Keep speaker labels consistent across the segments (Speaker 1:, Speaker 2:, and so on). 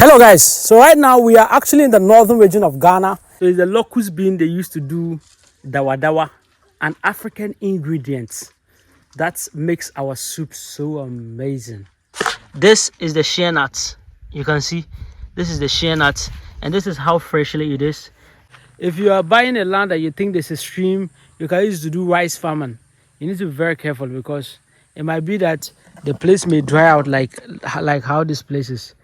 Speaker 1: Hello guys, so right now we are actually in the northern region of Ghana. So it's the locust bean they used to do dawa dawa, an African ingredient that makes our soup so amazing. This is the shea nut. You can see this is the shea nut, and this is how freshly it is. If you are buying a land that you think there's a stream, you can use to do rice farming. You need to be very careful because it might be that the place may dry out like how this place is.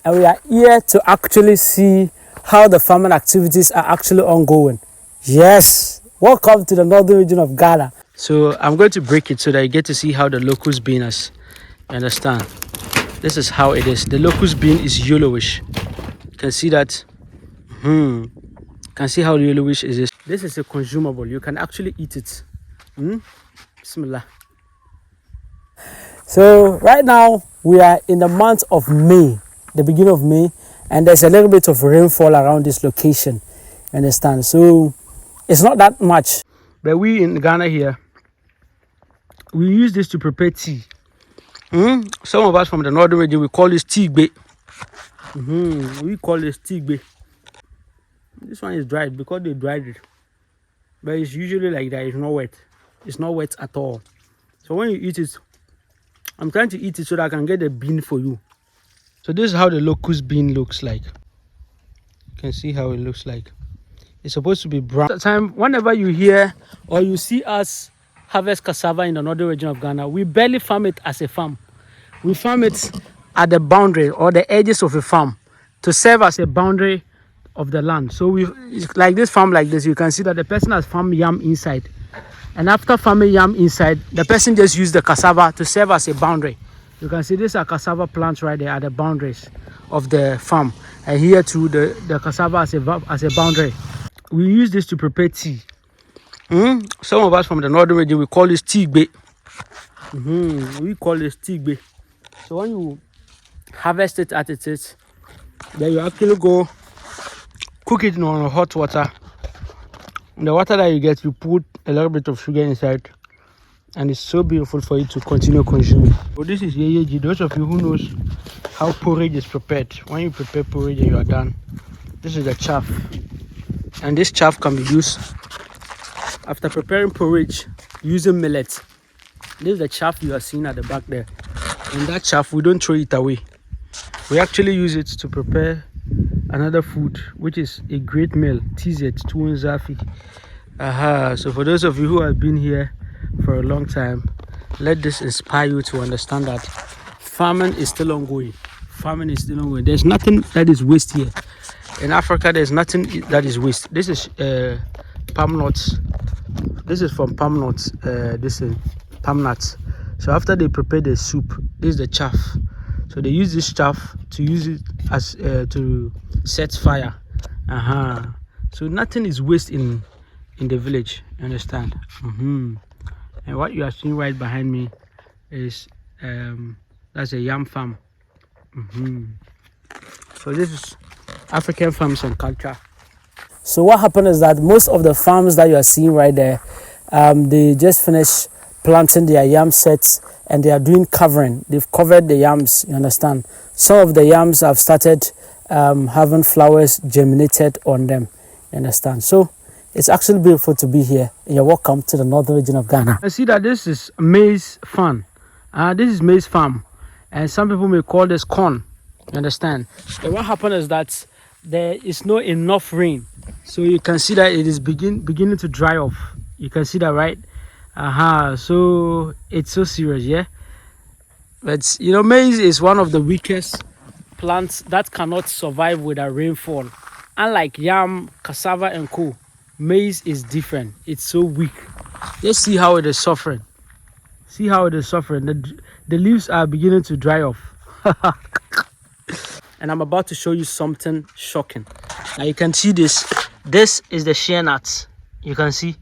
Speaker 1: And we are here to actually see how the farming activities are actually ongoing. Yes, welcome to the northern region of Ghana. So I'm going to break it so that you get to see how the locust bean is. You understand? This is how it is. The locust bean is yellowish. You can see that. You can see how yellowish it is. This is a consumable. You can actually eat it. Bismillah. So right now we are in the month of May, the beginning of May, and there's a little bit of rainfall around this location. You understand? So it's not that much. But we in Ghana here, we use this to prepare tea. Some of us from the northern region, we call this tigbe. We call this tigbe. This one is dried because they dried it. But it's usually like that. It's not wet. It's not wet at all. So when you eat it, I'm trying to eat it so that I can get the bean for you. So this is how the locust bean looks like. You can see how it looks like. It's supposed to be brown. At the time, whenever you hear or you see us harvest cassava in the northern region of Ghana, we barely farm it as a farm. We farm it at the boundary or the edges of a farm to serve as a boundary of the land. So like this farm like this, you can see that the person has farmed yam inside. And after farming yam inside, the person just used the cassava to serve as a boundary. You can see these are cassava plants right there at the boundaries of the farm. And here too, the cassava as a boundary. We use this to prepare tea. Some of us from the northern region, we call this tigbe. We call this tigbe. So when you harvest it at it, then you actually go cook it on hot water. In the water that you get, you put a little bit of sugar inside, and it's so beautiful for you to continue consuming. So this is yeyeji. Those of you who knows how porridge is prepared, when you prepare porridge and you are done, this is the chaff, and this chaff can be used after preparing porridge using millet. This is the chaff you are seeing at the back there, and that chaff we don't throw it away. We actually use it to prepare another food, which is a great meal, TZ tuwon zafi. So for those of you who have been here for a long time, let this inspire you to understand that farming is still ongoing. Farming is still ongoing. There's nothing that is waste here. In Africa, there's nothing that is waste. This is palm nuts. This is from palm nuts. This is palm nuts. So after they prepare the soup, this is the chaff. So they use this chaff to use it as to set fire. So nothing is waste in the village. You understand? And what you are seeing right behind me is that's a yam farm. So this is African farms and culture. So what happened is that most of the farms that you are seeing right there, they just finished planting their yam sets and they are doing covering. They've covered the yams. You understand? Some of the yams have started having flowers germinated on them. You understand? So it's actually beautiful to be here. You're welcome to the northern region of Ghana. I see that this is maize farm. This is maize farm, and some people may call this corn. You understand? And what happened is that there is no enough rain, so you can see that it is beginning to dry off. You can see that, right? So it's so serious, yeah. But you know, maize is one of the weakest plants that cannot survive without rainfall. Unlike yam, cassava, and co, maize is different. It's so weak. Let's see how it is suffering. See how it is suffering. The leaves are beginning to dry off. And I'm about to show you something shocking. Now you can see this. This is the shea nut. You can see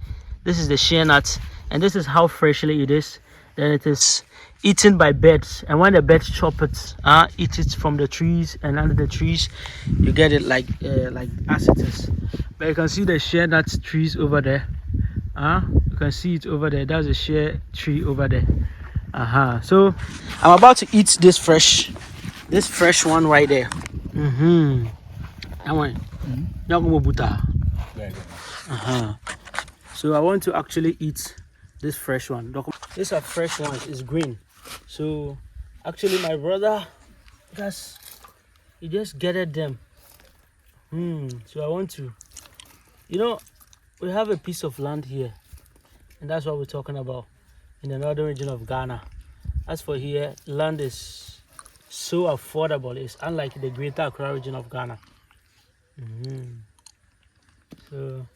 Speaker 1: this is the shea nut, and this is how freshly it is. Then it is eaten by birds, and when the birds chop it, eat it from the trees and under the trees, you get it like as it is. But you can see the shea nut trees over there. You can see it over there. That's a shea tree over there. So I'm about to eat this fresh one right there. So I want to actually eat this fresh one. These are fresh ones. It's green. So actually, my brother, he just gathered them. So I want to, we have a piece of land here, and that's what we're talking about in the northern region of Ghana. As for here, land is so affordable. It's unlike the greater Accra region of Ghana. So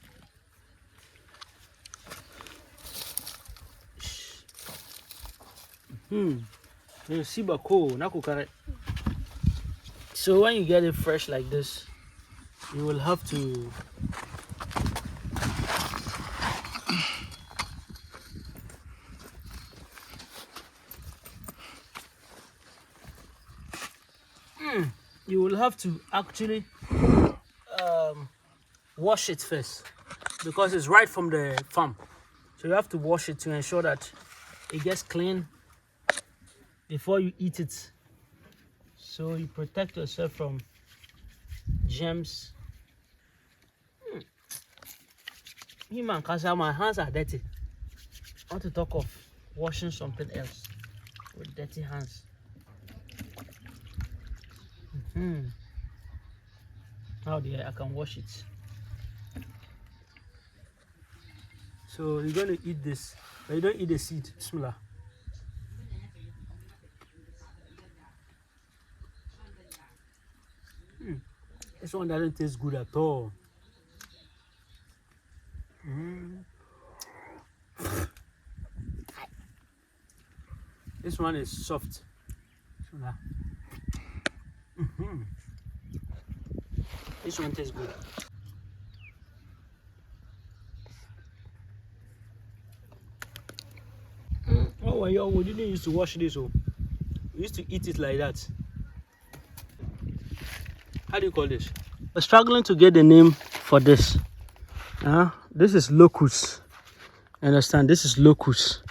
Speaker 1: so when you get it fresh like this, you will have to actually wash it first, because it's right from the farm. So you have to wash it to ensure that it gets clean before you eat it, so you protect yourself from germs. Man, cause my hands are dirty. I want to talk of washing something else with dirty hands. How dear, I can wash it. So you're going to eat this, but you don't eat the seed. Bismillah. This one doesn't taste good at all. This one is soft. This one tastes good. Oh, we didn't used to wash this. We used to eat it like that. How do you call this? We're struggling to get the name for this. This is locust. Understand? This is locust.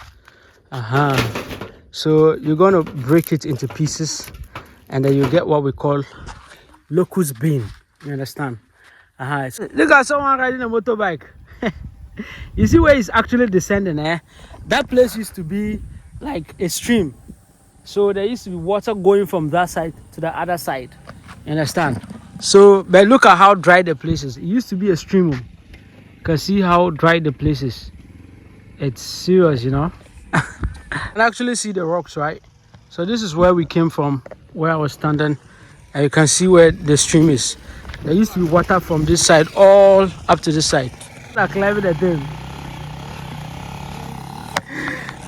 Speaker 1: So you're gonna break it into pieces, and then you get what we call locust bean. You understand? Look at someone riding a motorbike. You see where it's actually descending, That place used to be like a stream. So there used to be water going from that side to the other side. You understand? So, but look at how dry the place is. It used to be a stream. You can see how dry the place is. It's serious, You can actually see the rocks, right? So this is where we came from, where I was standing. And you can see where the stream is. There used to be water from this side all up to this side. I climbing the thing.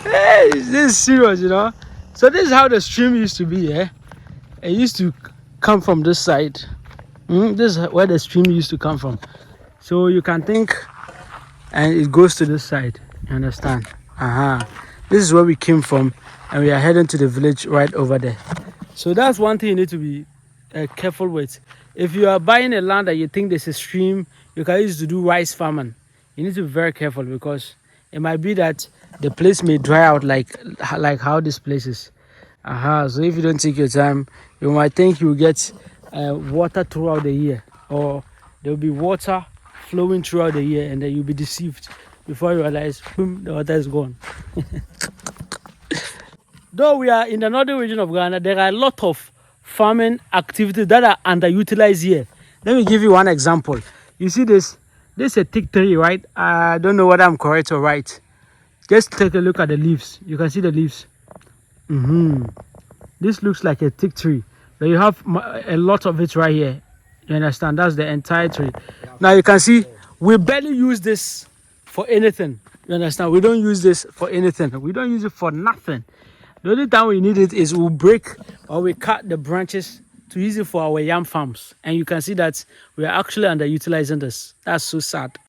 Speaker 1: Hey, this is serious, So this is how the stream used to be, It used to come from this side. This is where the stream used to come from. So you can think, and it goes to this side. You understand? This is where we came from, and we are heading to the village right over there. So that's one thing you need to be careful with. If you are buying a land that you think there's a stream, you can use to do rice farming. You need to be very careful, because it might be that the place may dry out like how this place is. So if you don't take your time, you might think you will get water throughout the year, or there will be water flowing throughout the year, and then you'll be deceived before you realize, boom, the water is gone. Though we are in the northern region of Ghana, there are a lot of farming activities that are underutilized here. Let me give you one example. You see this is a thick tree, right? I don't know whether I'm correct or right. Just take a look at the leaves. You can see the leaves. This looks like a thick tree, but you have a lot of it right here. You understand? That's the entire tree. Now you can see we barely use this for anything. You understand? We don't use this for anything. We don't use it for nothing. The only time we need it is we'll break or we cut the branches to use it for our yam farms. And you can see that we are actually underutilizing this. That's so sad.